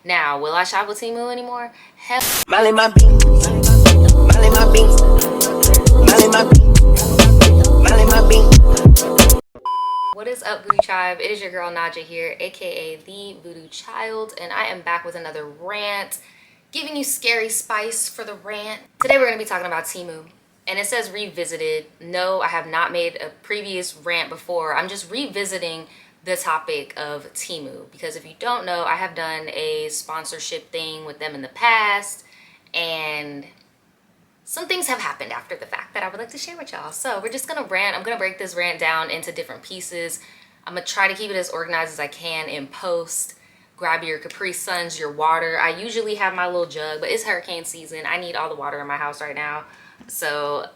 Now, will I shop with Temu anymore? Hell. Molly my beans, Molly my beans, Molly my beans, Molly my beans. What is up, Voodoo Tribe? It is your girl Naja here, aka the Voodoo Child, and I am back with another rant, giving you scary spice for the rant. Today we're going to be talking about Temu, and it says revisited. No, I have not made a previous rant before. I'm just revisiting the topic of Temu, because if you don't know, I have done a sponsorship thing with them in the past, and some things have happened after the fact that I would like to share with y'all. So we're just gonna rant. I'm gonna break this rant down into different pieces. I'm gonna try to keep it as organized as I can in post. Grab your Capri Suns, your water. I usually have my little jug, but it's hurricane season. I need all the water in my house right now, so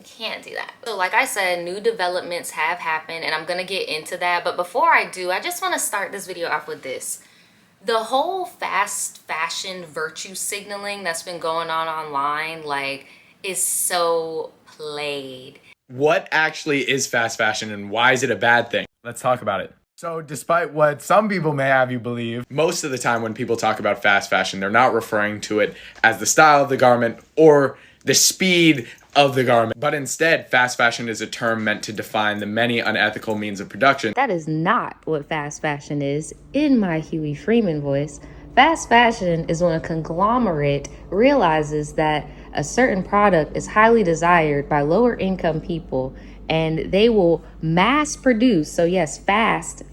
can't do that. So like I said, new developments have happened, and I'm gonna get into that. But before I do, I just want to start this video off with this. The whole fast fashion virtue signaling that's been going on online, like, is so played. What actually is fast fashion and why is it a bad thing? Let's talk about it. So despite what some people may have you believe, Most of the time when people talk about fast fashion, they're not referring to it as the style of the garment or the speed of the garment, but instead, fast fashion is a term meant to define the many unethical means of production. That is not what fast fashion is. In my Huey Freeman voice, fast fashion is when a conglomerate realizes that a certain product is highly desired by lower income people, and they will mass produce. So yes, fast,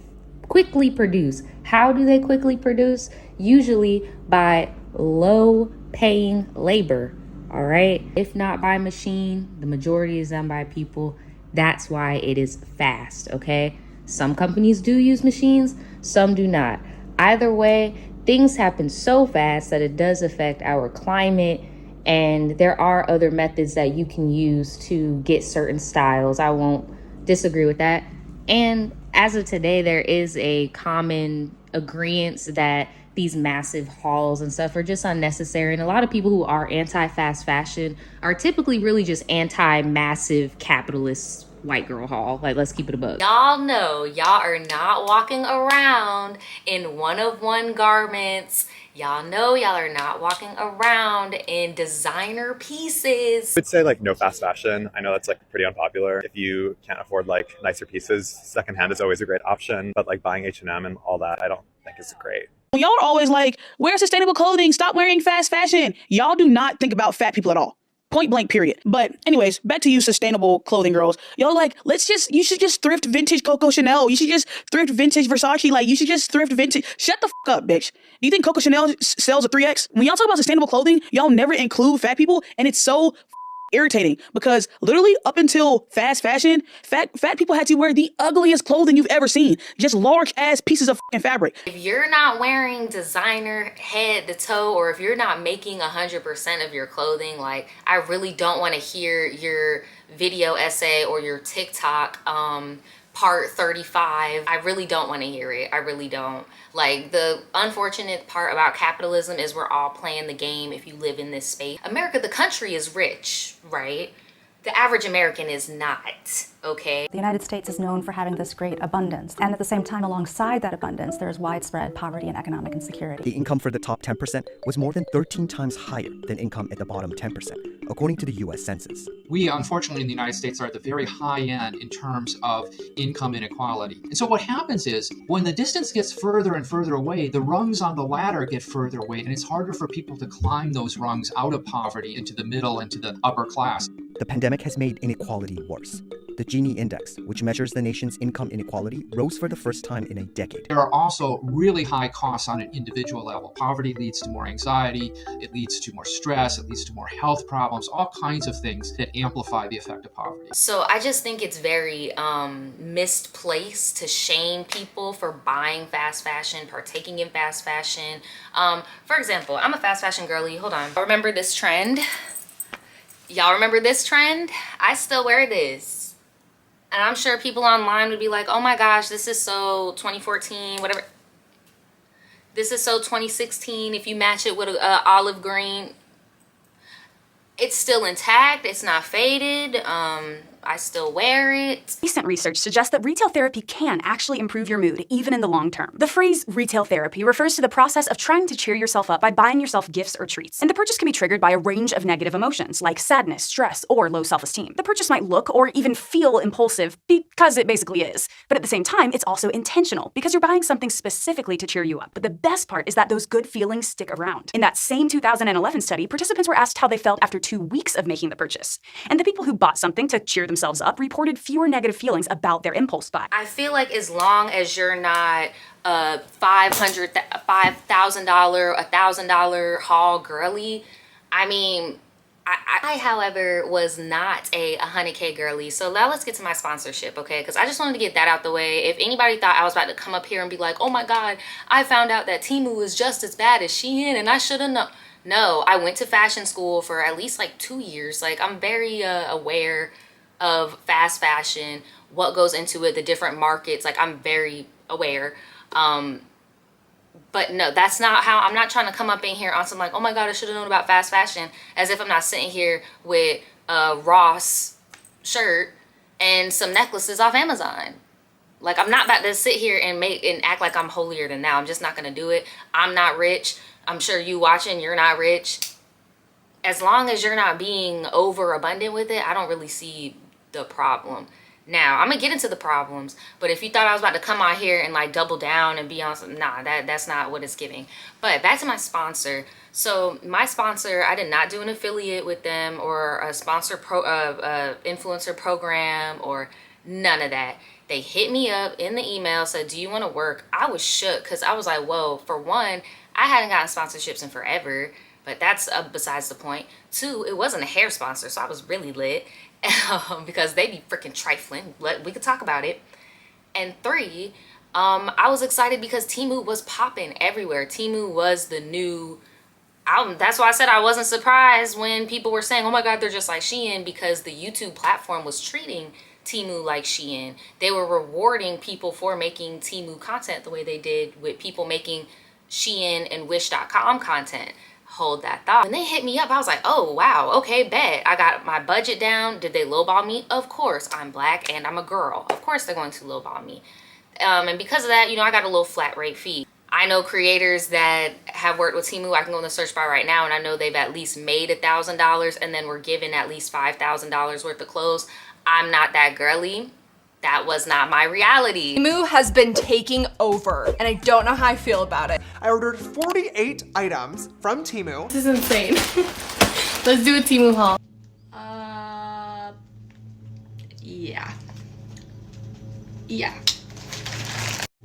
quickly produce. How do they quickly produce? Usually by low paying labor. All right, if not by machine, the majority is done by people. That's why it is fast. Okay, some companies do use machines, some do not. Either way, things happen so fast that it does affect our climate, and there are other methods that you can use to get certain styles. I won't disagree with that. And as of today, there is a common agreement that these massive hauls and stuff are just unnecessary. And a lot of people who are anti-fast fashion are typically really just anti-massive capitalist white girl haul. Like, let's keep it a buck. Y'all know y'all are not walking around in one-of-one garments. Y'all know y'all are not walking around in designer pieces. I would say like no fast fashion. I know that's like pretty unpopular. If you can't afford like nicer pieces, secondhand is always a great option. But like buying H&M and all that, I don't think is great. Y'all are always like, wear sustainable clothing, stop wearing fast fashion. Y'all do not think about fat people at all. Point blank, period. But anyways, back to you sustainable clothing girls. Y'all like, you should just thrift vintage Coco Chanel. You should just thrift vintage Versace. Like, you should just thrift vintage. Shut the fuck up, bitch. Do you think Coco Chanel sells a 3X? When y'all talk about sustainable clothing, y'all never include fat people, and it's so irritating because literally up until fast fashion, fat people had to wear the ugliest clothing you've ever seen. Just large ass pieces of fucking fabric. If you're not wearing designer head to toe, or if you're not making 100% of your clothing, like, I really don't want to hear your video essay or your TikTok part 35. I really don't want to hear it. I really don't. Like, the unfortunate part about capitalism is we're all playing the game if you live in this space. America, the country, is rich, right? The average American is not, okay? The United States is known for having this great abundance. And at the same time, alongside that abundance, there's widespread poverty and economic insecurity. The income for the top 10% was more than 13 times higher than income at the bottom 10%, according to the US Census. We, unfortunately, in the United States are at the very high end in terms of income inequality. And so what happens is, when the distance gets further and further away, the rungs on the ladder get further away, and it's harder for people to climb those rungs out of poverty into the middle and to the upper class. The pandemic has made inequality worse. The Gini index, which measures the nation's income inequality, rose for the first time in a decade. There are also really high costs on an individual level. Poverty leads to more anxiety, it leads to more stress, it leads to more health problems, all kinds of things that amplify the effect of poverty. So I just think it's very misplaced to shame people for buying fast fashion, partaking in fast fashion. For example, I'm a fast fashion girly. Hold on. Remember this trend? Y'all remember this trend? I still wear this. And I'm sure people online would be like, oh my gosh, this is so 2014, whatever. This is so 2016 if you match it with olive green. It's still intact. It's not faded. I still wear it. Recent research suggests that retail therapy can actually improve your mood, even in the long term. The phrase retail therapy refers to the process of trying to cheer yourself up by buying yourself gifts or treats. And the purchase can be triggered by a range of negative emotions, like sadness, stress, or low self-esteem. The purchase might look or even feel impulsive because it basically is. But at the same time, it's also intentional because you're buying something specifically to cheer you up. But the best part is that those good feelings stick around. In that same 2011 study, participants were asked how they felt after 2 weeks of making the purchase. And the people who bought something to cheer themselves up reported fewer negative feelings about their impulse buy. I feel like as long as you're not a $5,000, $1,000 haul girly, I mean, I, however, was not a 100K girly. So now let's get to my sponsorship, okay? Because I just wanted to get that out the way. If anybody thought I was about to come up here and be like, oh my God, I found out that Temu is just as bad as Shein and I should have known. No, I went to fashion school for at least like 2 years. Like, I'm very aware of fast fashion, what goes into it, the different markets. Like, I'm very aware. But no, that's not how, I'm not trying to come up in here on some like, oh my God, I should have known about fast fashion, as if I'm not sitting here with a Ross shirt and some necklaces off Amazon. Like, I'm not about to sit here and act like I'm holier than thou. I'm just not going to do it. I'm not rich. I'm sure you watching, you're not rich. As long as you're not being overabundant with it, I don't really see the problem. Now, I'm going to get into the problems, but if you thought I was about to come out here and like double down and be on some, nah, that's not what it's giving. But back to my sponsor. So my sponsor, I did not do an affiliate with them or a sponsor influencer program or none of that. They hit me up in the email, said, do you want to work? I was shook because I was like, whoa, for one, I hadn't gotten sponsorships in forever, but that's besides the point. Two, it wasn't a hair sponsor, so I was really lit because they be freaking trifling. We could talk about it. And three, I was excited because Temu was popping everywhere. Temu was the new... that's why I said I wasn't surprised when people were saying, oh my God, they're just like Shein, because the YouTube platform was treating Temu like Shein. They were rewarding people for making Temu content the way they did with people making Shein and Wish.com content. Hold that thought. When they hit me up, I was like, oh wow, okay, bet. I got my budget down. Did they lowball me? Of course. I'm black and I'm a girl. Of course they're going to lowball me. And because of that, you know, I got a little flat rate fee. I know creators that have worked with Temu. I can go in the search bar right now and I know they've at least made $1,000 and then were given at least $5,000 worth of clothes. I'm not that girly. That was not my reality. Temu has been taking over, and I don't know how I feel about it. I ordered 48 items from Temu. This is insane. Let's do a Temu haul. Yeah.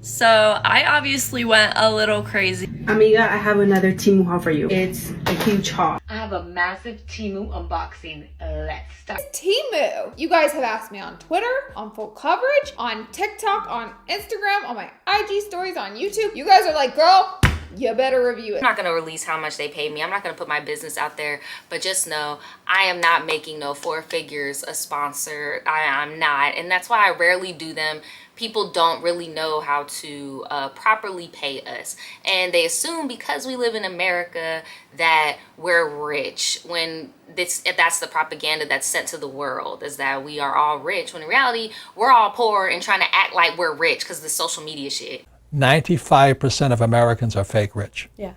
So I obviously went a little crazy. Amiga, I have another Temu haul for you. It's a huge haul. I have a massive Temu unboxing. Let's start. Temu! You guys have asked me on Twitter, on full coverage, on TikTok, on Instagram, on my IG stories, on YouTube. You guys are like, girl, you better review it. I'm not gonna release how much they paid me. I'm not gonna put my business out there, but just know I am not making no 4 figures a sponsor. I'm not, and that's why I rarely do them. People don't really know how to properly pay us, and they assume because we live in America that we're rich, when that's the propaganda that's sent to the world, is that we are all rich, when in reality we're all poor and trying to act like we're rich because of the social media shit. 95% of Americans are fake rich. Yeah.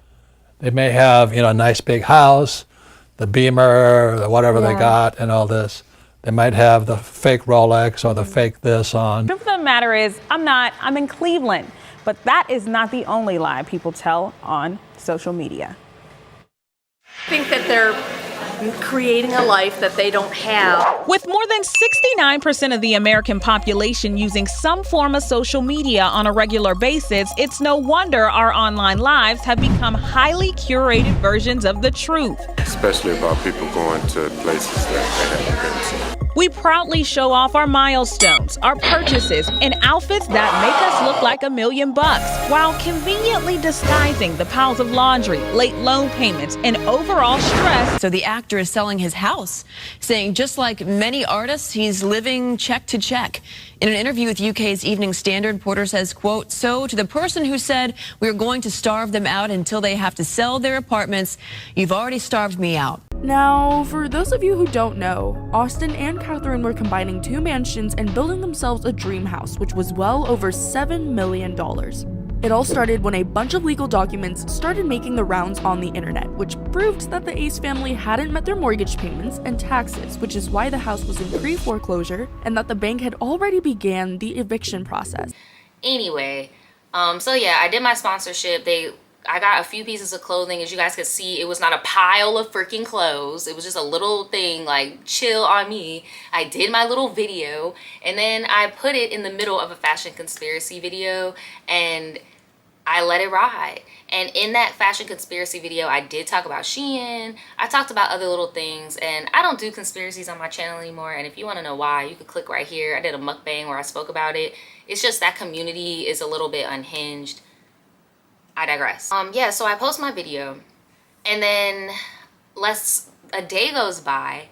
They may have, you know, a nice big house, the Beamer, the whatever they got, and all this. They might have the fake Rolex or the fake this on. The truth of the matter is, I'm in Cleveland, but that is not the only lie people tell on social media. I think that they're creating a life that they don't have. With more than 69% of the American population using some form of social media on a regular basis, it's no wonder our online lives have become highly curated versions of the truth. Especially about people going to places that they haven't been to. We proudly show off our milestones, our purchases, and outfits that make us look like $1 million, while conveniently disguising the piles of laundry, late loan payments, and overall stress. So the actor is selling his house, saying just like many artists, he's living check to check. In an interview with UK's Evening Standard, Porter says, quote, "So to the person who said we're going to starve them out until they have to sell their apartments, you've already starved me out." Now, for those of you who don't know, Austin and Catherine were combining 2 mansions and building themselves a dream house, which was well over $7 million. It all started when a bunch of legal documents started making the rounds on the internet, which proved that the Ace family hadn't met their mortgage payments and taxes, which is why the house was in pre-foreclosure, and that the bank had already began the eviction process. Anyway, so yeah, I did my sponsorship. I got a few pieces of clothing. As you guys could see, it was not a pile of freaking clothes. It was just a little thing, like, chill on me. I did my little video, and then I put it in the middle of a fashion conspiracy video, and I let it ride. And in that fashion conspiracy video, I did talk about Shein. I talked about other little things, and I don't do conspiracies on my channel anymore. And if you want to know why, you could click right here. I did a mukbang where I spoke about it. It's just that community is a little bit unhinged. I digress. Yeah, so I post my video, and then a day goes by,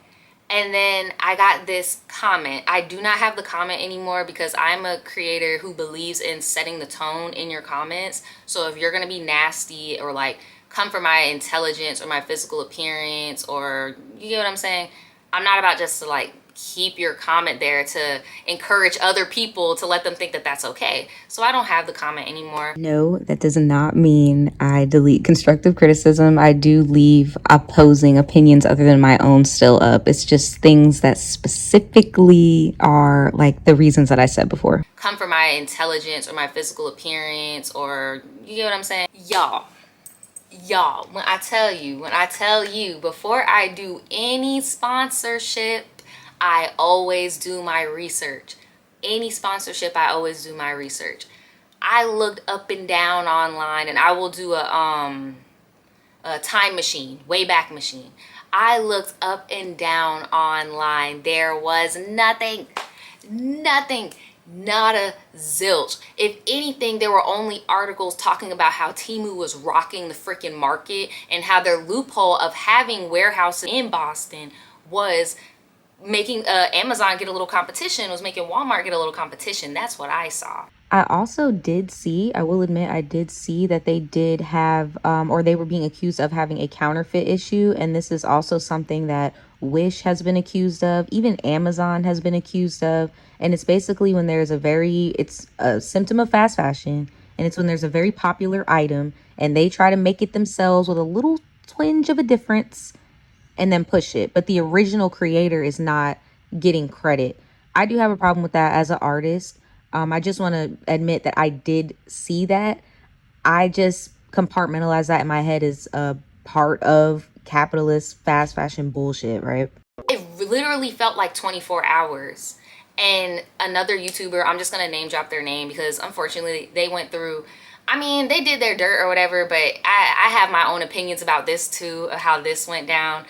and then I got this comment. I do not have the comment anymore because I'm a creator who believes in setting the tone in your comments. So if you're gonna be nasty or like come for my intelligence or my physical appearance, or you get what I'm saying, I'm not about just to like keep your comment there to encourage other people to let them think that that's okay. So I don't have the comment anymore. No, that does not mean I delete constructive criticism. I do leave opposing opinions other than my own still up. It's just things that specifically are like the reasons that I said before. Come for my intelligence or my physical appearance, or you get what I'm saying? Y'all, when I tell you, before I do any sponsorship, I always do my research. Any sponsorship, I always do my research. I looked up and down online, and I will do a time machine, wayback machine. I looked up and down online. There was nothing, not a zilch. If anything, there were only articles talking about how Temu was rocking the freaking market and how their loophole of having warehouses in Boston was making Amazon get a little competition, was making Walmart get a little competition. That's what I saw. I also did see, I will admit, I did see that they did have, or they were being accused of having a counterfeit issue. And this is also something that Wish has been accused of. Even Amazon has been accused of. And it's basically when there's it's a symptom of fast fashion. And it's when there's a very popular item and they try to make it themselves with a little twinge of a difference and then push it. But the original creator is not getting credit. I do have a problem with that as an artist. I just want to admit that I did see that. I just compartmentalize that in my head as a part of capitalist fast fashion bullshit, right? It literally felt like 24 hours. And another YouTuber, I'm just going to name drop their name because unfortunately they went through, I mean, they did their dirt or whatever, but I have my own opinions about this too, of how this went down.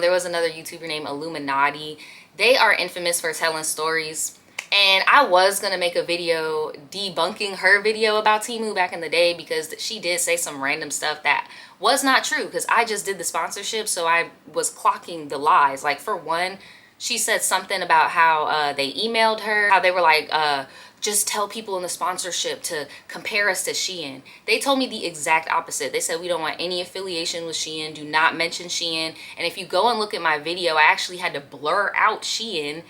There was another YouTuber named Illuminati. They are infamous for telling stories. And I was going to make a video debunking her video about Temu back in the day because she did say some random stuff that was not true because I just did the sponsorship, so I was clocking the lies. Like, for one, she said something about how they emailed her, how they were like, just tell people in the sponsorship to compare us to Shein. They told me the exact opposite. They said we don't want any affiliation with Shein. Do not mention Shein. And if you go and look at my video, I actually had to blur out Shein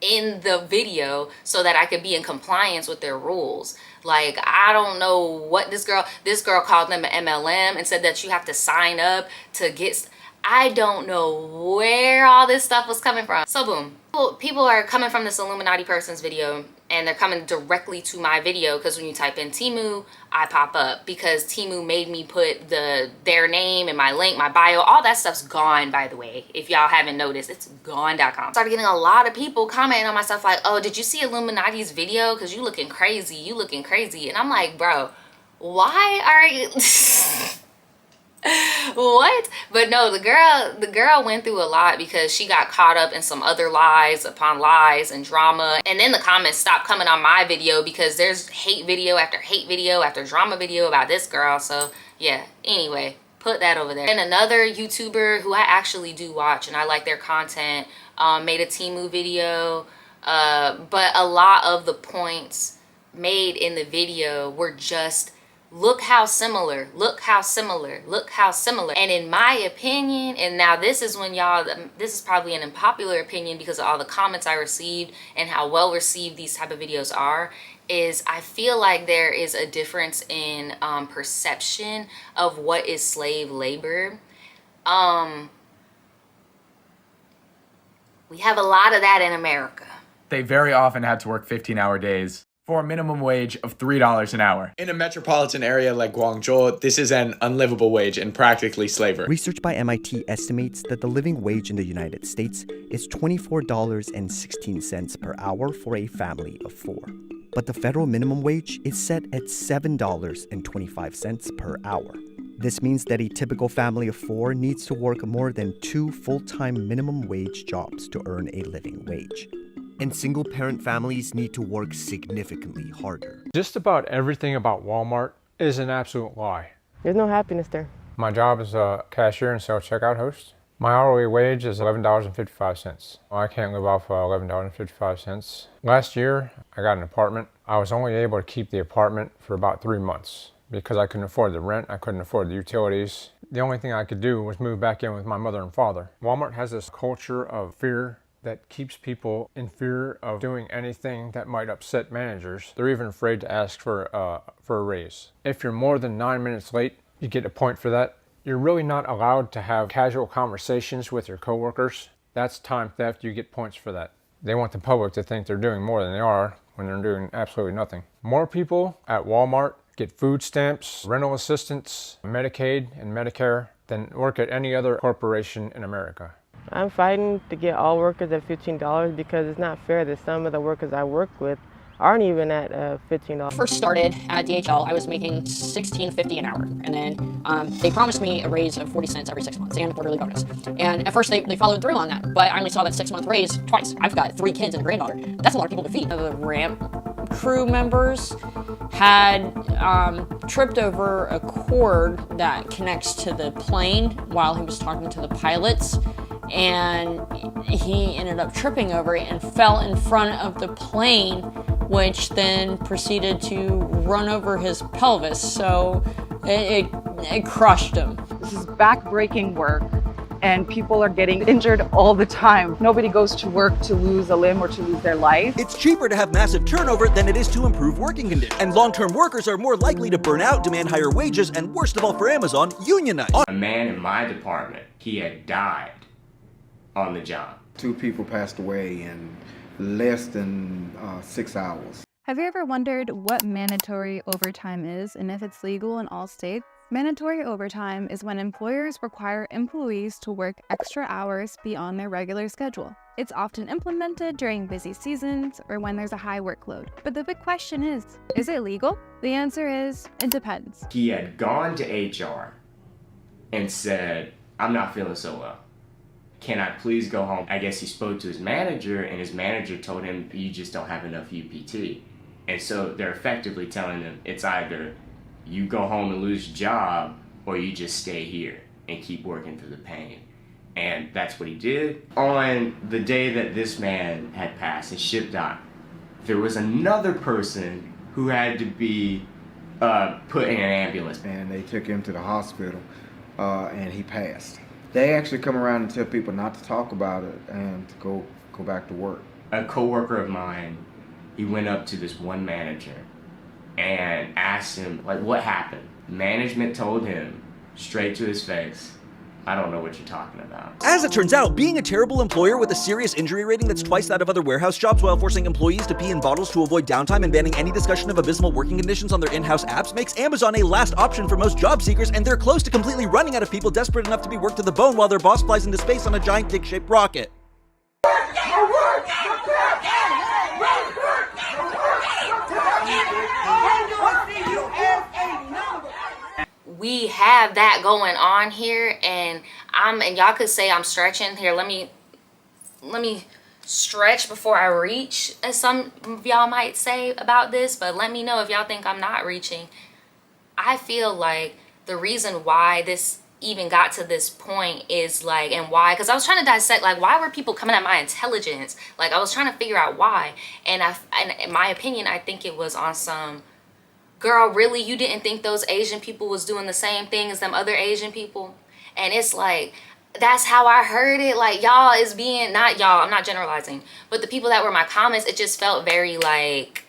in the video so that I could be in compliance with their rules. Like, I don't know what this girl called them an MLM and said that you have to sign up to get, I don't know where all this stuff was coming from. So boom, people are coming from this Illuminati person's video and they're coming directly to my video because when you type in Temu, I pop up because Temu made me put their name and my link, my bio, all that stuff's gone, by the way. If y'all haven't noticed, it's gone.com. Started getting a lot of people commenting on my stuff like, oh, did you see Illuminati's video? Because you looking crazy, you looking crazy. And I'm like, bro, why are you... What? But no, the girl went through a lot because she got caught up in some other lies upon lies and drama, and then the comments stopped coming on my video because there's hate video after drama video about this girl. So yeah, anyway, put that over there. And another YouTuber who I actually do watch and I like their content made a Temu video, but a lot of the points made in the video were just look how similar, look how similar, look how similar. And in my opinion, and now this is when y'all, this is probably an unpopular opinion because of all the comments I received and how well received these type of videos are, is I feel like there is a difference in perception of what is slave labor. We have a lot of that in America. They very often had to work 15-hour days for a minimum wage of $3 an hour. In a metropolitan area like Guangzhou, this is an unlivable wage and practically slavery. Research by MIT estimates that the living wage in the United States is $24.16 per hour for a family of 4. But the federal minimum wage is set at $7.25 per hour. This means that a typical family of 4 needs to work more than 2 full-time minimum wage jobs to earn a living wage. And single-parent families need to work significantly harder. Just about everything about Walmart is an absolute lie. There's no happiness there. My job is a cashier and self-checkout host. My hourly wage is $11.55. I can't live off $11.55. Last year, I got an apartment. I was only able to keep the apartment for about 3 months because I couldn't afford the rent, I couldn't afford the utilities. The only thing I could do was move back in with my mother and father. Walmart has this culture of fear that keeps people in fear of doing anything that might upset managers. They're even afraid to ask for a raise. If you're more than 9 minutes late, you get a point for that. You're really not allowed to have casual conversations with your coworkers. That's time theft, you get points for that. They want the public to think they're doing more than they are when they're doing absolutely nothing. More people at Walmart get food stamps, rental assistance, Medicaid, and Medicare than work at any other corporation in America. I'm fighting to get all workers at $15 because it's not fair that some of the workers I work with aren't even at $15. First started at DHL, I was making $16.50 an hour, and then they promised me a raise of 40 cents every 6 months and a quarterly bonus. And at first they followed through on that, but I only saw that 6-month raise twice. I've got 3 kids and a granddaughter. That's a lot of people to feed. The ramp crew members had tripped over a cord that connects to the plane while he was talking to the pilots, and he ended up tripping over it and fell in front of the plane, which then proceeded to run over his pelvis, so it crushed him. This is back-breaking work, and people are getting injured all the time. Nobody goes to work to lose a limb or to lose their life. It's cheaper to have massive turnover than it is to improve working conditions. And long-term workers are more likely to burn out, demand higher wages, and worst of all for Amazon, unionize. A man in my department, he had died on the job. 2 people passed away in less than 6 hours. Have you ever wondered what mandatory overtime is and if it's legal in all states? Mandatory overtime is when employers require employees to work extra hours beyond their regular schedule. It's often implemented during busy seasons or when there's a high workload. But the big question is it legal? The answer is, it depends. He had gone to HR and said, I'm not feeling so well. Can I please go home? I guess he spoke to his manager, and his manager told him, you just don't have enough UPT. And so they're effectively telling him, it's either you go home and lose your job, or you just stay here and keep working through the pain. And that's what he did. On the day that this man had passed, his ship docked, there was another person who had to be put in an ambulance. And they took him to the hospital, and he passed. They actually come around and tell people not to talk about it and to go back to work. A coworker of mine, he went up to this one manager and asked him, like, what happened? Management told him straight to his face, I don't know what you're talking about. As it turns out, being a terrible employer with a serious injury rating that's twice that of other warehouse jobs while forcing employees to pee in bottles to avoid downtime and banning any discussion of abysmal working conditions on their in-house apps makes Amazon a last option for most job seekers, and they're close to completely running out of people desperate enough to be worked to the bone while their boss flies into space on a giant dick-shaped rocket. We have that going on here, and y'all could say I'm stretching here. Let me stretch before I reach, as some of y'all might say about this, but let me know if y'all think I'm not reaching. I feel like the reason why this even got to this point is like, and why, because I was trying to dissect, like, why were people coming at my intelligence? Like, I was trying to figure out why, and in my opinion, I think it was on some girl, really, you didn't think those Asian people was doing the same thing as them other Asian people? And it's like, that's how I heard it. Like, y'all is being, not y'all, I'm not generalizing, but the people that were my comments, it just felt very like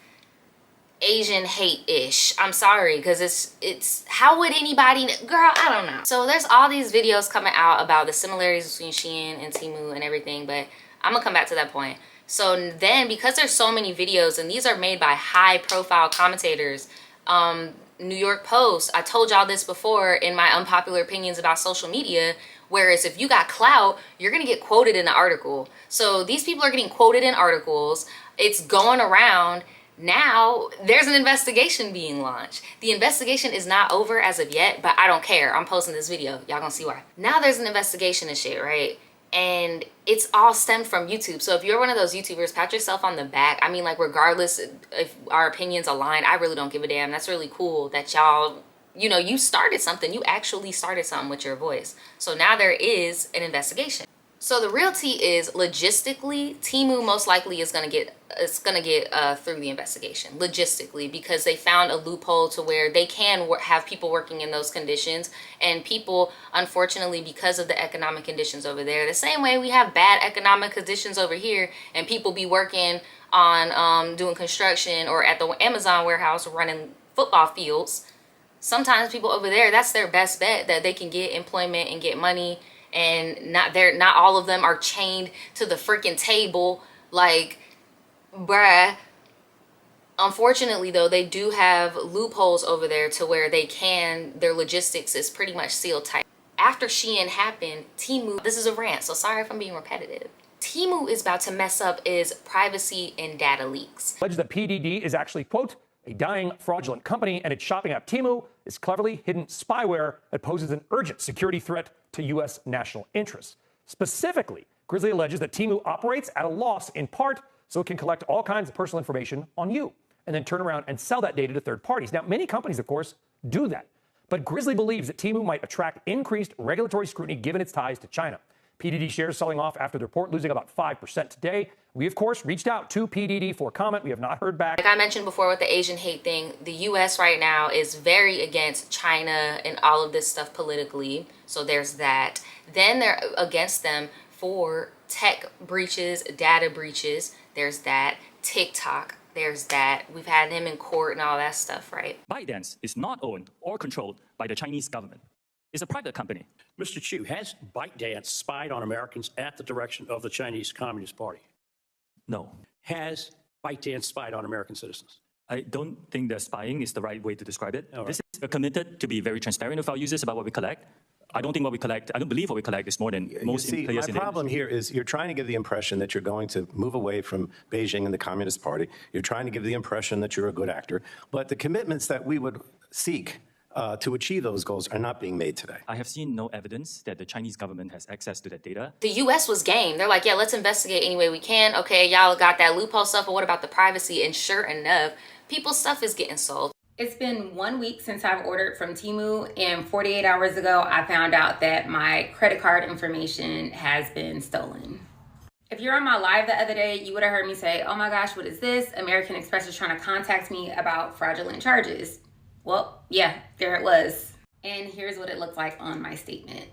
Asian hate-ish. I'm sorry, because it's how would anybody, girl, I don't know. So there's all these videos coming out about the similarities between Shein and Temu and everything, but I'm gonna come back to that point. So then, because there's so many videos, and these are made by high-profile commentators, New York Post, I told y'all this before in my unpopular opinions about social media, whereas if you got clout, you're gonna get quoted in an article. So these people are getting quoted in articles, it's going around. Now there's an investigation being launched. The investigation is not over as of yet, but I don't care. I'm posting this video, y'all gonna see why. Now there's an investigation and shit, right? And it's all stemmed from YouTube. So if you're one of those YouTubers, pat yourself on the back. I mean, like, regardless if our opinions align, I really don't give a damn. That's really cool that y'all, you know, you started something. You actually started something with your voice. So now there is an investigation. So the real tea is, logistically, Temu most likely is gonna get through the investigation logistically, because they found a loophole to where they can have people working in those conditions, and people, unfortunately, because of the economic conditions over there, the same way we have bad economic conditions over here, and people be working on doing construction or at the Amazon warehouse running football fields. Sometimes people over there, that's their best bet, that they can get employment and get money. And not all of them are chained to the freaking table, like, bruh. Unfortunately, though, they do have loopholes over there to where their logistics is pretty much sealed tight. After Shein happened, Temu, this is a rant, so sorry if I'm being repetitive. Temu is about to mess up is privacy and data leaks. Alleged that PDD is actually, quote, a dying fraudulent company, and its shopping app Temu is cleverly hidden spyware that poses an urgent security threat to U.S. national interests. Specifically, Grizzly alleges that Temu operates at a loss in part so it can collect all kinds of personal information on you and then turn around and sell that data to third parties. Now, many companies, of course, do that. But Grizzly believes that Temu might attract increased regulatory scrutiny given its ties to China. PDD shares selling off after the report, losing about 5% today. We, of course, reached out to PDD for comment. We have not heard back. Like I mentioned before with the Asian hate thing, the U.S. right now is very against China and all of this stuff politically. So there's that. Then they're against them for tech breaches, data breaches. There's that. TikTok. There's that. We've had him in court and all that stuff, right? ByteDance is not owned or controlled by the Chinese government. It's a private company. Mr. Chu, has ByteDance spied on Americans at the direction of the Chinese Communist Party? No. Has ByteDance spied on American citizens? I don't think that spying is the right way to describe it. All right. This is committed to be very transparent with our users about what we collect. I don't believe what we collect is more than most players in the industry. My problem here is you're trying to give the impression that you're going to move away from Beijing and the Communist Party. You're trying to give the impression that you're a good actor. But the commitments that we would seek to achieve those goals are not being made today. I have seen no evidence that the Chinese government has access to that data. The U.S. was game. They're like, yeah, let's investigate any way we can. Okay, y'all got that loophole stuff, but what about the privacy? And sure enough, people's stuff is getting sold. It's been 1 week since I've ordered from Temu, and 48 hours ago, I found out that my credit card information has been stolen. If you're on my live the other day, you would have heard me say, oh my gosh, what is this? American Express is trying to contact me about fraudulent charges. Well, yeah, there it was. And here's what it looked like on my statement.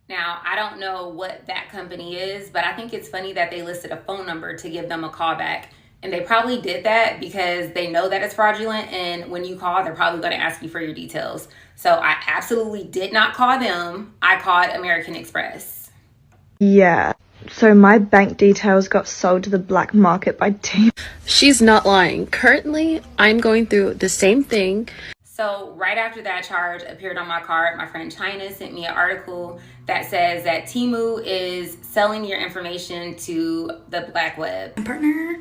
Now, I don't know what that company is, but I think it's funny that they listed a phone number to give them a call back. And they probably did that because they know that it's fraudulent, and when you call, they're probably going to ask you for your details. So I absolutely did not call them. I called American Express. Yeah. So my bank details got sold to the black market by Temu. She's not lying. Currently, I'm going through the same thing. So right after that charge appeared on my card, my friend China sent me an article that says that Temu is selling your information to the black web. My partner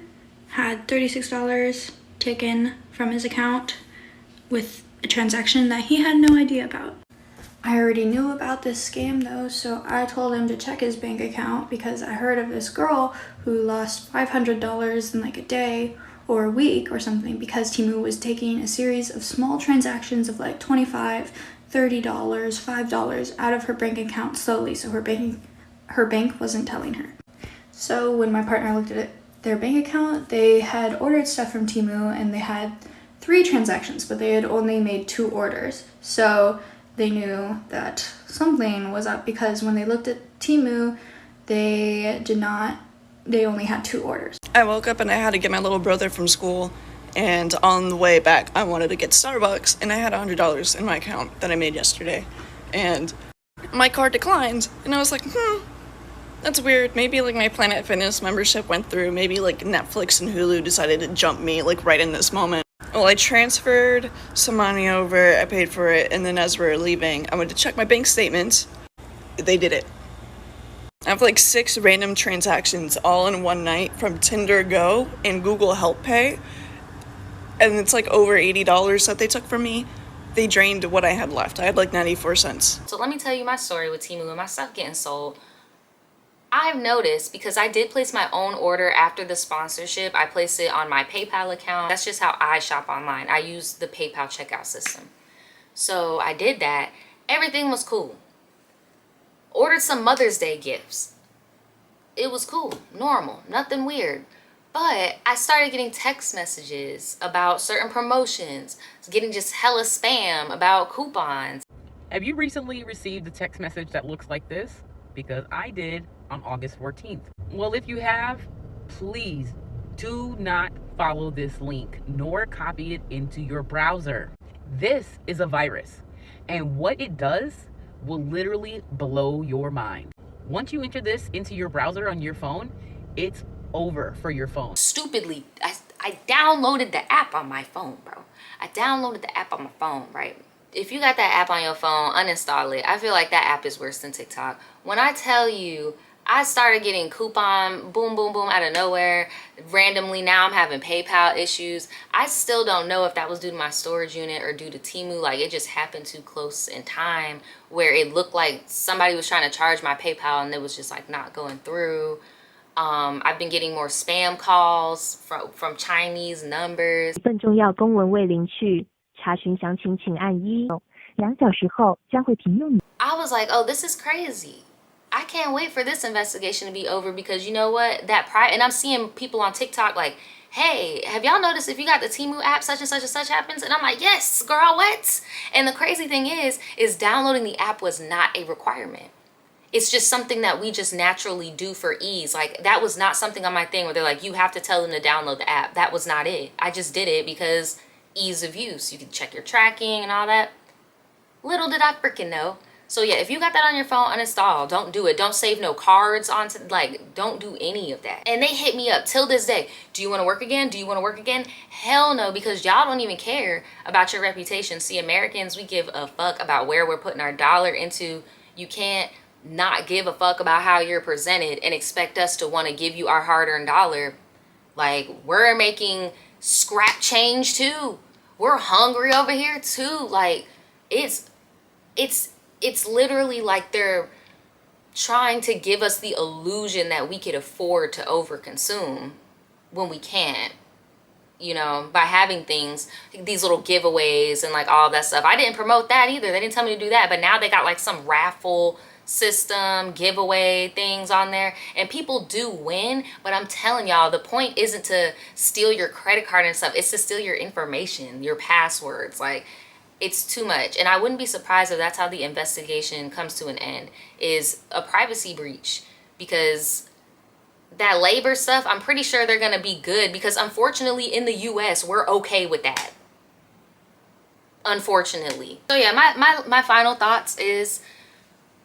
had $36 taken from his account with a transaction that he had no idea about. I already knew about this scam though, so I told him to check his bank account because I heard of this girl who lost $500 in like a day or a week or something because Temu was taking a series of small transactions of like $25, $30, $5 out of her bank account slowly, so her bank wasn't telling her. So when my partner looked at it their bank account. They had ordered stuff from Temu and they had 3 transactions, but they had only made 2 orders. So they knew that something was up because when they looked at Temu, they only had 2 orders. I woke up and I had to get my little brother from school, and on the way back I wanted to get Starbucks, and I had $100 in my account that I made yesterday, and my card declined, and I was like, that's weird. Maybe like my Planet Fitness membership went through. Maybe like Netflix and Hulu decided to jump me like right in this moment. Well, I transferred some money over, I paid for it, and then as we were leaving, I went to check my bank statements. They did it. I have like 6 random transactions all in one night from Tinder Go and Google Help Pay, and it's like over $80 that they took from me. They drained what I had left. I had like 94 cents. So let me tell you my story with Temu and my stuff getting sold. I've noticed, because I did place my own order after the sponsorship, I placed it on my PayPal account. That's just how I shop online. I use the PayPal checkout system. So I did that. Everything was cool. Ordered some Mother's Day gifts. It was cool, normal, nothing weird. But I started getting text messages about certain promotions, getting just hella spam about coupons. Have you recently received a text message that looks like this? Because I did on August 14th. Well, if you have, please do not follow this link nor copy it into your browser. This is a virus, and what it does will literally blow your mind. Once you enter this into your browser on your phone, it's over for your phone. Stupidly, I downloaded the app on my phone, bro. I downloaded the app on my phone, right? If you got that app on your phone, uninstall it. I feel like that app is worse than TikTok. When I tell you, I started getting coupon boom, boom, boom out of nowhere. Randomly, now I'm having PayPal issues. I still don't know if that was due to my storage unit or due to Temu. Like, it just happened too close in time where it looked like somebody was trying to charge my PayPal and it was just like not going through. I've been getting more spam calls from Chinese numbers. 份重要公文未领取，查询详情请按1。2小时后将会停用。 I was like, oh, this is crazy. I can't wait for this investigation to be over because you know what? And I'm seeing people on TikTok like, hey, have y'all noticed if you got the Temu app, such and such and such happens? And I'm like, yes, girl, what? And the crazy thing is downloading the app was not a requirement. It's just something that we just naturally do for ease. Like, that was not something on my thing where they're like, you have to tell them to download the app. That was not it. I just did it because ease of use. You can check your tracking and all that. Little did I freaking know. So yeah, if you got that on your phone, uninstall. Don't do it. Don't save no cards onto, like, don't do any of that. And they hit me up till this day. Do you want to work again? Do you want to work again? Hell no, because y'all don't even care about your reputation. See, Americans, we give a fuck about where we're putting our dollar into. You can't not give a fuck about how you're presented and expect us to want to give you our hard-earned dollar. Like, we're making scrap change too. We're hungry over here too. Like, it's literally like they're trying to give us the illusion that we could afford to overconsume when we can't, you know, by having things, these little giveaways and like all that stuff. I didn't promote that either. They didn't tell me to do that, but now they got like some raffle system, giveaway things on there, and people do win. But I'm telling y'all, the point isn't to steal your credit card and stuff. It's to steal your information, your passwords. Like, it's too much. And I wouldn't be surprised if that's how the investigation comes to an end, is a privacy breach. Because that labor stuff, I'm pretty sure they're gonna be good, because unfortunately in the US we're okay with that, unfortunately. So yeah, my final thoughts is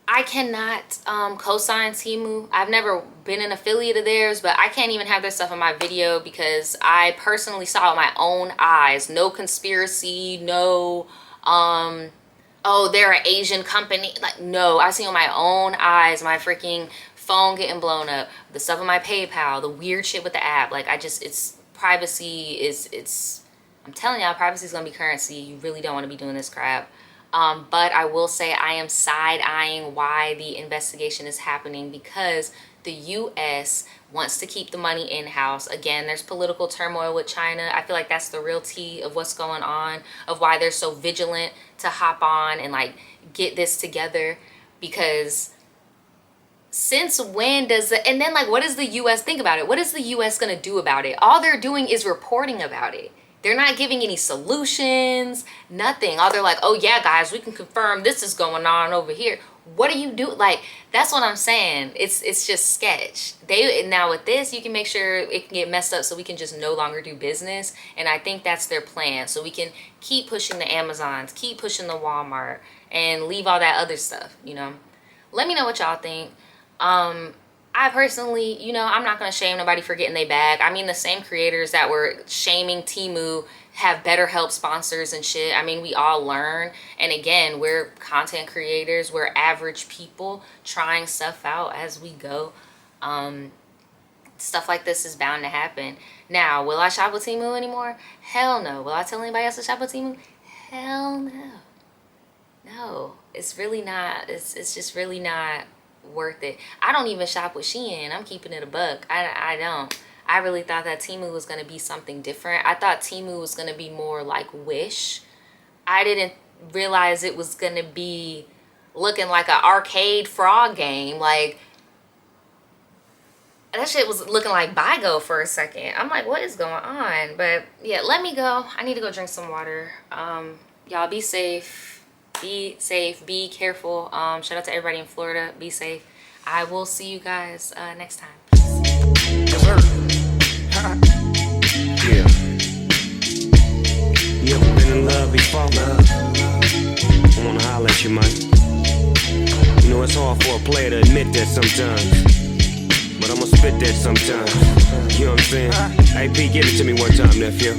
I cannot co-sign Temu. I've never been an affiliate of theirs, but I can't even have their stuff on my video because I personally saw with my own eyes. No conspiracy, no, oh, they're an Asian company. Like, no, I see with my own eyes my freaking phone getting blown up, the stuff on my PayPal, the weird shit with the app. Like, it's privacy is, I'm telling y'all, privacy is gonna be currency. You really don't want to be doing this crap. But I will say I am side-eyeing why the investigation is happening, because the U.S. wants to keep the money in-house. Again, there's political turmoil with China. I feel like that's the real tea of what's going on, of why they're so vigilant to hop on and like get this together, because Since when does the, and then like, what does the US think about it? What is the US gonna do about it? All they're doing is reporting about it. They're not giving any solutions, nothing. All they're like, oh yeah, guys, we can confirm this is going on over here. What do you do? Like, that's what I'm saying. It's just sketch. Now with this, you can make sure it can get messed up so we can just no longer do business. And I think that's their plan. So we can keep pushing the Amazons, keep pushing the Walmart, and leave all that other stuff, you know? Let me know what y'all think. I personally, you know, I'm not going to shame nobody for getting their bag. I mean, the same creators that were shaming Temu have BetterHelp sponsors and shit. I mean, we all learn. And again, we're content creators. We're average people trying stuff out as we go. Stuff like this is bound to happen. Now, will I shop with Temu anymore? Hell no. Will I tell anybody else to shop with Temu? Hell no. No, it's really not. It's just really not worth it. I don't even shop with Shein. I'm keeping it a buck. I don't. I really thought that Temu was going to be something different. I thought Temu was going to be more like Wish. I didn't realize it was going to be looking like an arcade frog game. Like, that shit was looking like Bigo for a second. I'm like, what is going on? But yeah, let me go. I need to go drink some water. Y'all be safe. Be safe, be careful. Shout out to everybody in Florida. Be safe. I will see you guys next time. Yes, sir. Yeah. You ever been in love before? I wanna holler at you, man. You know, it's hard for a player to admit that sometimes, but I'ma spit that sometimes. You know what I'm saying? Hey, P, give it to me one time, nephew.